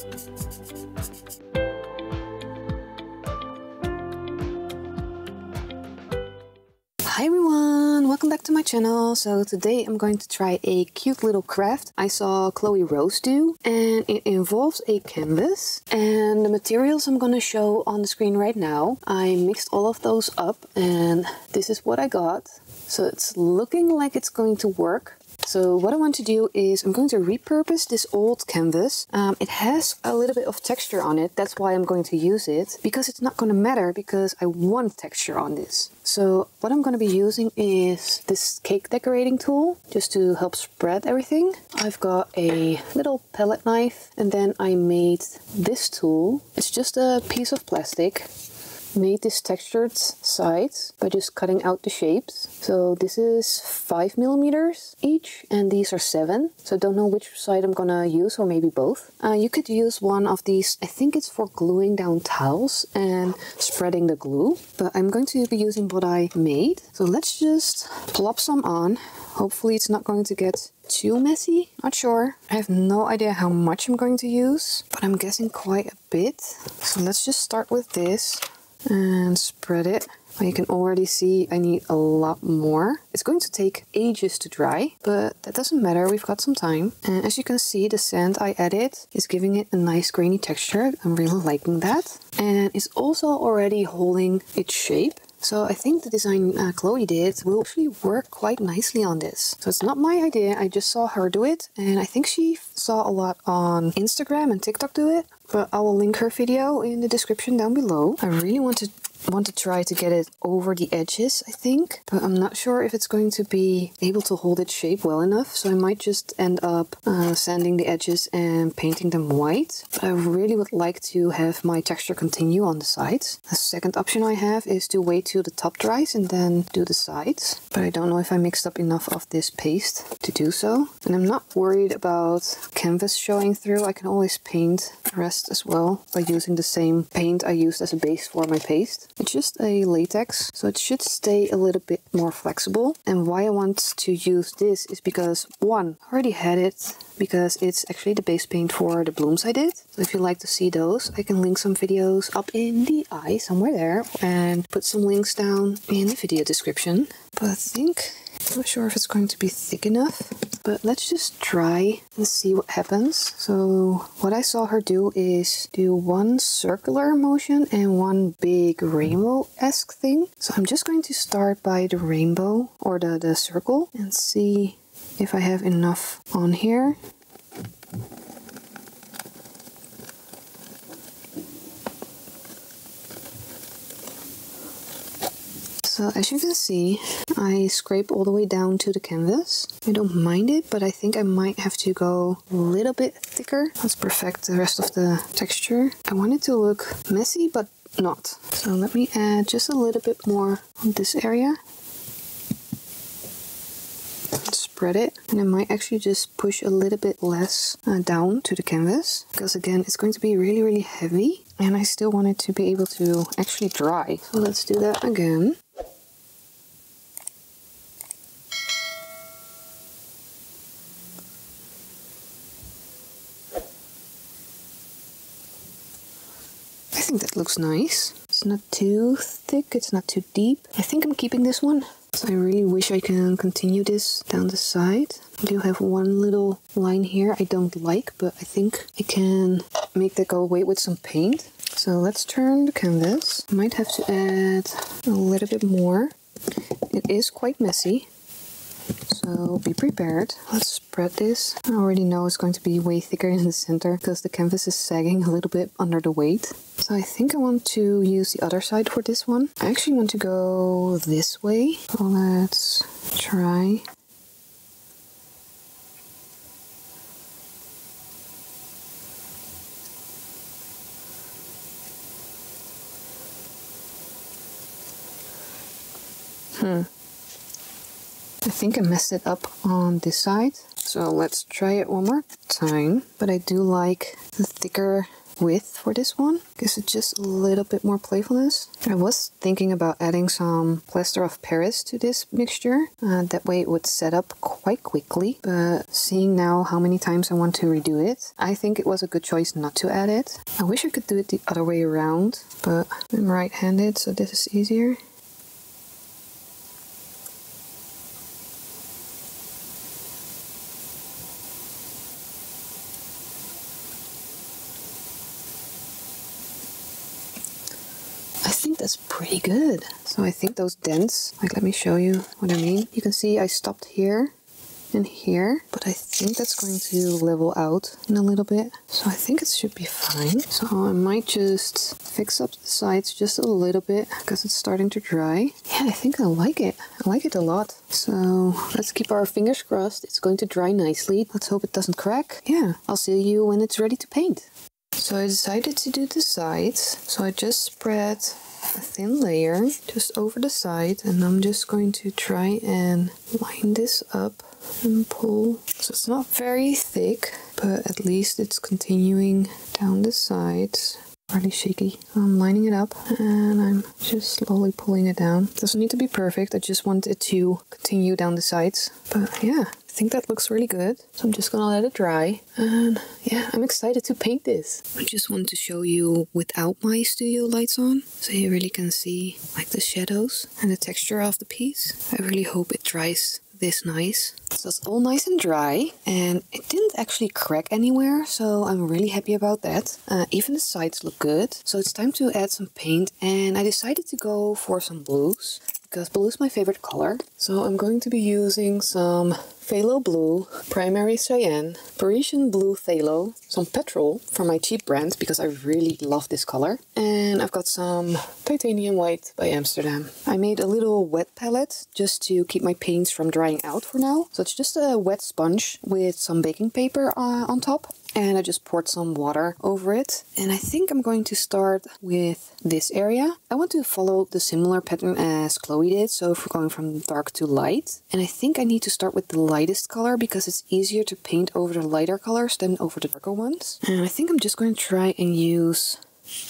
Hi everyone, welcome back to my channel. So today I'm going to try a cute little craft I saw Chloe Rose do, and it involves a canvas, and the materials I'm going to show on the screen right now. I mixed all of those up and this is what I got. So it's looking like it's going to work. So what I want to do is I'm going to repurpose this old canvas. It has a little bit of texture on it. That's why I'm going to use it, because it's not going to matter because I want texture on this. So what I'm going to be using is this cake decorating tool just to help spread everything. I've got a little palette knife, and then I made this tool. It's just a piece of plastic. Made this textured sides by just cutting out the shapes. So this is 5 millimeters each and these are 7. So I don't know which side I'm gonna use, or maybe both. You could use one of these, I think it's for gluing down tiles and spreading the glue, but I'm going to be using what I made. So let's just plop some on. Hopefully it's not going to get too messy. Not sure. I have no idea how much I'm going to use, but I'm guessing quite a bit. So let's just start with this and spread it. You can already see I need a lot more. It's going to take ages to dry, but that doesn't matter, we've got some time. And as you can see, the sand I added is giving it a nice grainy texture. I'm really liking that. And it's also already holding its shape. So I think the design Chloe did will actually work quite nicely on this. So it's not my idea, I just saw her do it, and I think she saw a lot on Instagram and TikTok do it. But I will link her video in the description down below. I really want to try to get it over the edges, I think, but I'm not sure if it's going to be able to hold its shape well enough, so I might just end up sanding the edges and painting them white. But I really would like to have my texture continue on the sides. The second option I have is to wait till the top dries and then do the sides, but I don't know if I mixed up enough of this paste to do so. And I'm not worried about canvas showing through. I can always paint the rest as well by using the same paint I used as a base for my paste. It's just a latex, so it should stay a little bit more flexible. And why I want to use this is because, one, I already had it because it's actually the base paint for the blooms I did. So if you'd like to see those, I can link some videos up in the eye somewhere there and put some links down in the video description. But I think, I'm not sure if it's going to be thick enough, but let's just try and see what happens. So what I saw her do is do one circular motion and one big rainbow-esque thing. So I'm just going to start by the rainbow or the circle and see if I have enough on here. So as you can see, I scrape all the way down to the canvas. I don't mind it, but I think I might have to go a little bit thicker. Let's perfect the rest of the texture. I want it to look messy, but not. So let me add just a little bit more on this area. Spread it, and I might actually just push a little bit less down to the canvas, because again it's going to be really heavy and I still want it to be able to actually dry. So let's do that again. I think that looks nice. It's not too thick, it's not too deep. I think I'm keeping this one. So I really wish I can continue this down the side. I do have one little line here I don't like, but I think I can make that go away with some paint. So let's turn the canvas. I might have to add a little bit more. It is quite messy, so be prepared. Let's spread this. I already know it's going to be way thicker in the center because the canvas is sagging a little bit under the weight. So I think I want to use the other side for this one. I actually want to go this way. So let's try. I think I messed it up on this side. So let's try it one more time. But I do like the thicker width for this one. Gives it just a little bit more playfulness. I was thinking about adding some plaster of Paris to this mixture. That way it would set up quite quickly. But seeing now how many times I want to redo it, I think it was a good choice not to add it. I wish I could do it the other way around, but I'm right-handed, so this is easier. I think that's pretty good. So I think those dents, like let me show you what I mean. You can see I stopped here and here, but I think that's going to level out in a little bit. So I think it should be fine. So I might just fix up the sides just a little bit because it's starting to dry. Yeah, I think I like it. I like it a lot. So let's keep our fingers crossed. It's going to dry nicely. Let's hope it doesn't crack. Yeah, I'll see you when it's ready to paint. So I decided to do the sides. So I just spread a thin layer just over the side, and I'm just going to try and line this up and pull. So it's not very thick, but at least it's continuing down the sides. Really shaky. I'm lining it up and I'm just slowly pulling it down. Doesn't need to be perfect, I just want it to continue down the sides. But yeah, I think that looks really good. So I'm just gonna let it dry. And yeah, I'm excited to paint this. I just want to show you without my studio lights on, so you really can see like the shadows and the texture of the piece. I really hope it dries this nice. So it's all nice and dry, and it didn't actually crack anywhere, so I'm really happy about that. Even the sides look good. So it's time to add some paint, and I decided to go for some blues because blue is my favorite color. So I'm going to be using some phthalo blue, primary cyan, Parisian blue phthalo, some petrol from my cheap brand because I really love this color, and I've got some titanium white by Amsterdam. I made a little wet palette just to keep my paints from drying out for now. So it's just a wet sponge with some baking paper on top. And I just poured some water over it. And I think I'm going to start with this area. I want to follow the similar pattern as Chloe did, so if we're going from dark to light. And I think I need to start with the lightest color because it's easier to paint over the lighter colors than over the darker ones. And I think I'm just going to try and use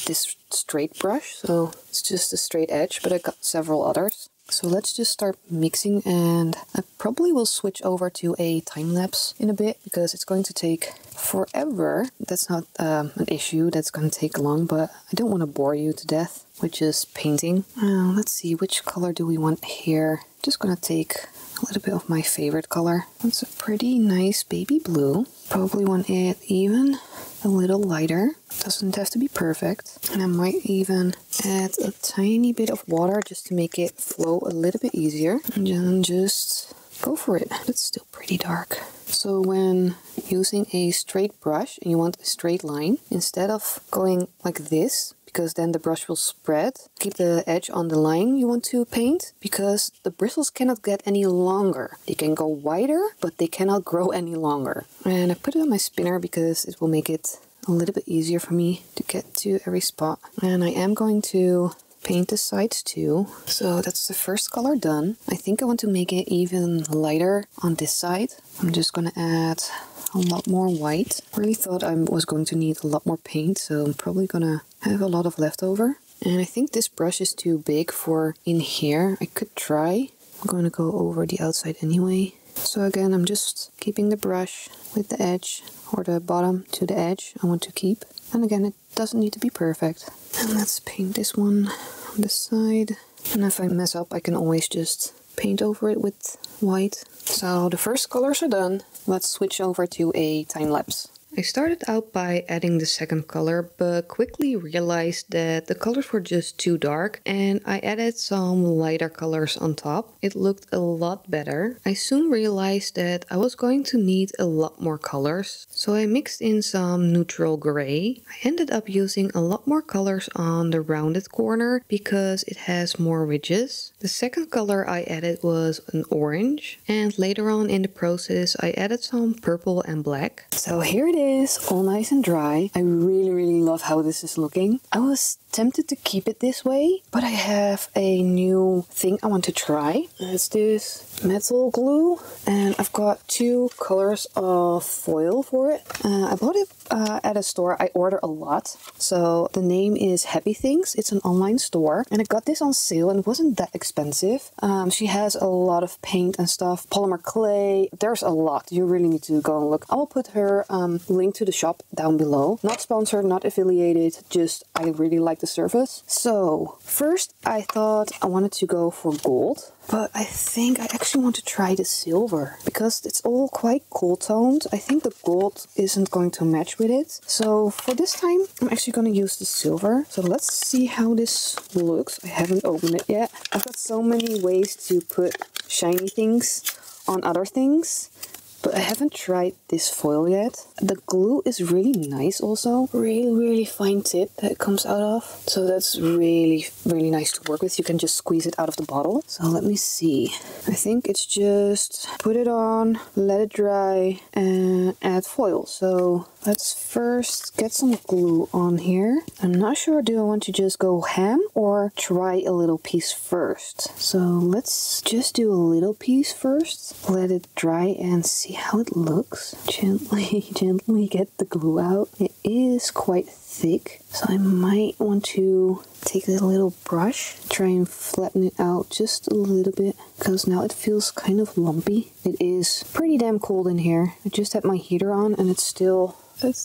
this straight brush. So it's just a straight edge, but I got several others. So let's just start mixing, and I probably will switch over to a time-lapse in a bit because it's going to take forever. That's not an issue, that's going to take long, but I don't want to bore you to death with just painting. Let's see, which color do we want here? Just gonna take a little bit of my favorite color. That's a pretty nice baby blue. Probably want it even a little lighter. Doesn't have to be perfect. And I might even add a tiny bit of water just to make it flow a little bit easier. And then just go for it. It's still pretty dark. So when using a straight brush and you want a straight line, instead of going like this, because then the brush will spread, keep the edge on the line you want to paint, because the bristles cannot get any longer. They can go wider, but they cannot grow any longer. And I put it on my spinner because it will make it a little bit easier for me to get to every spot. And I am going to paint the sides too. So that's the first color done. I think I want to make it even lighter on this side. I'm just gonna add a lot more white. I really thought I was going to need a lot more paint, so I'm probably gonna have a lot of leftover. And I think this brush is too big for in here. I could try. I'm gonna go over the outside anyway. So again, I'm just keeping the brush with the edge, or the bottom to the edge I want to keep. And again, it doesn't need to be perfect. And let's paint this one on the side. And if I mess up, I can always just paint over it with white. So the first colors are done. Let's switch over to a time-lapse. I started out by adding the second color, but quickly realized that the colors were just too dark, and I added some lighter colors on top. It looked a lot better. I soon realized that I was going to need a lot more colors, so I mixed in some neutral gray. I ended up using a lot more colors on the rounded corner because it has more ridges. The second color I added was an orange, and later on in the process I added some purple and black. So here it is. is all nice and dry. I really love how this is looking. I was tempted to keep it this way, but I have a new thing I want to try. It's this metal glue, and I've got 2 colors of foil for it. I bought it at a store I order a lot. So the name is Happy Things. It's an online store, and I got this on sale and it wasn't that expensive. She has a lot of paint and stuff, polymer clay. There's a lot. You really need to go and look. I will put her link to the shop down below. Not sponsored, not affiliated, just I really like the service. So first I thought I wanted to go for gold, but I think I actually want to try the silver because it's all quite cool toned. I think the gold isn't going to match with it. So for this time, I'm actually going to use the silver. So let's see how this looks. I haven't opened it yet. I've got so many ways to put shiny things on other things, but I haven't tried this foil yet. The glue is really nice also. Really fine tip that it comes out of. So that's really nice to work with. You can just squeeze it out of the bottle. So let me see. I think it's just put it on, let it dry, and add foil. So let's first get some glue on here. I'm not sure, do I want to just go ham or try a little piece first? So let's just do a little piece first. Let it dry and see how it looks. Gently get the glue out. It is quite thick, so I might want to take a little brush, try and flatten it out just a little bit, because now it feels kind of lumpy. It is pretty damn cold in here. I just had my heater on and it's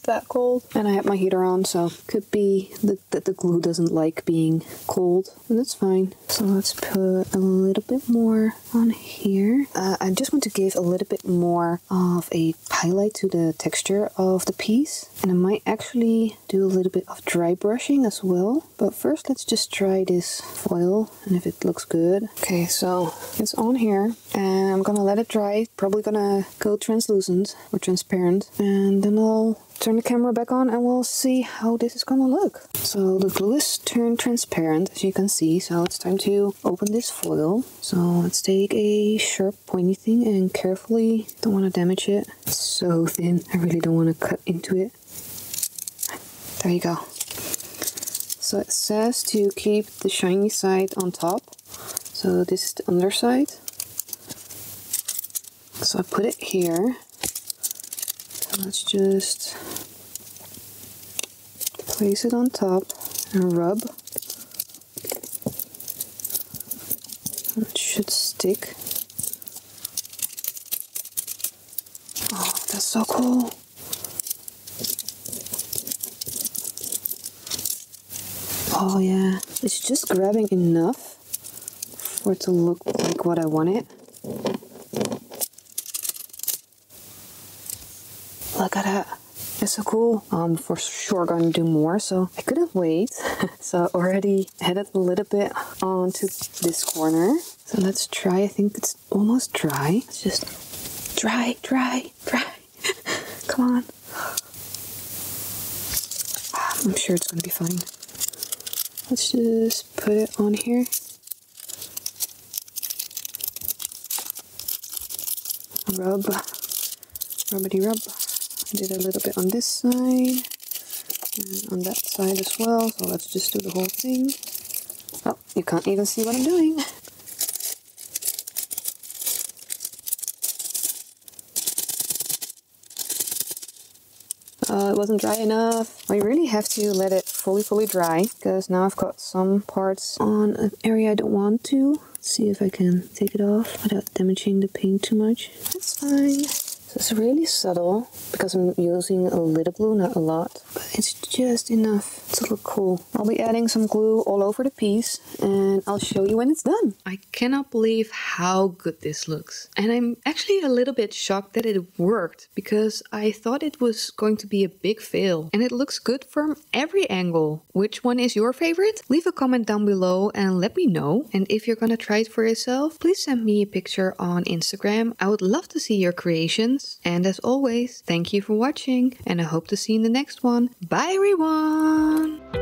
that cold, and I have my heater on, so could be that the glue doesn't like being cold, and that's fine. So let's put a little bit more on here. I just want to give a little bit more of a highlight to the texture of the piece, and I might actually do a little bit of dry brushing as well. But first let's just try this foil and if it looks good. Okay, so it's on here and I'm gonna let it dry. Probably gonna go translucent or transparent, and then I'll turn the camera back on and we'll see how this is gonna look. So the glue is turned transparent, as you can see, so it's time to open this foil. So let's take a sharp pointy thing and carefully, don't want to damage it. It's so thin, I really don't want to cut into it. There you go. So it says to keep the shiny side on top. So this is the underside. So I put it here. Let's just place it on top and rub. It should stick. Oh, that's so cool. Oh yeah, it's just grabbing enough for it to look like what I want it. Look at that. It's so cool. For sure going to do more, so I couldn't wait. So I already added a little bit onto this corner. So let's try. I think it's almost dry. It's just dry. Come on. I'm sure it's going to be fine. Let's just put it on here. Rub. Rubbity rub. I did a little bit on this side and on that side as well, so let's just do the whole thing. Oh, you can't even see what I'm doing. It wasn't dry enough. I really have to let it fully dry, because now I've got some parts on an area I don't want to. Let's see if I can take it off without damaging the paint too much. That's fine. So it's really subtle because I'm using a little glue, not a lot, but it's just enough to look cool. I'll be adding some glue all over the piece and I'll show you when it's done. I cannot believe how good this looks. And I'm actually a little bit shocked that it worked, because I thought it was going to be a big fail. And it looks good from every angle. Which one is your favorite? Leave a comment down below and let me know. And if you're gonna try it for yourself, please send me a picture on Instagram. I would love to see your creations. And as always, thank you for watching, and I hope to see you in the next one. Bye everyone!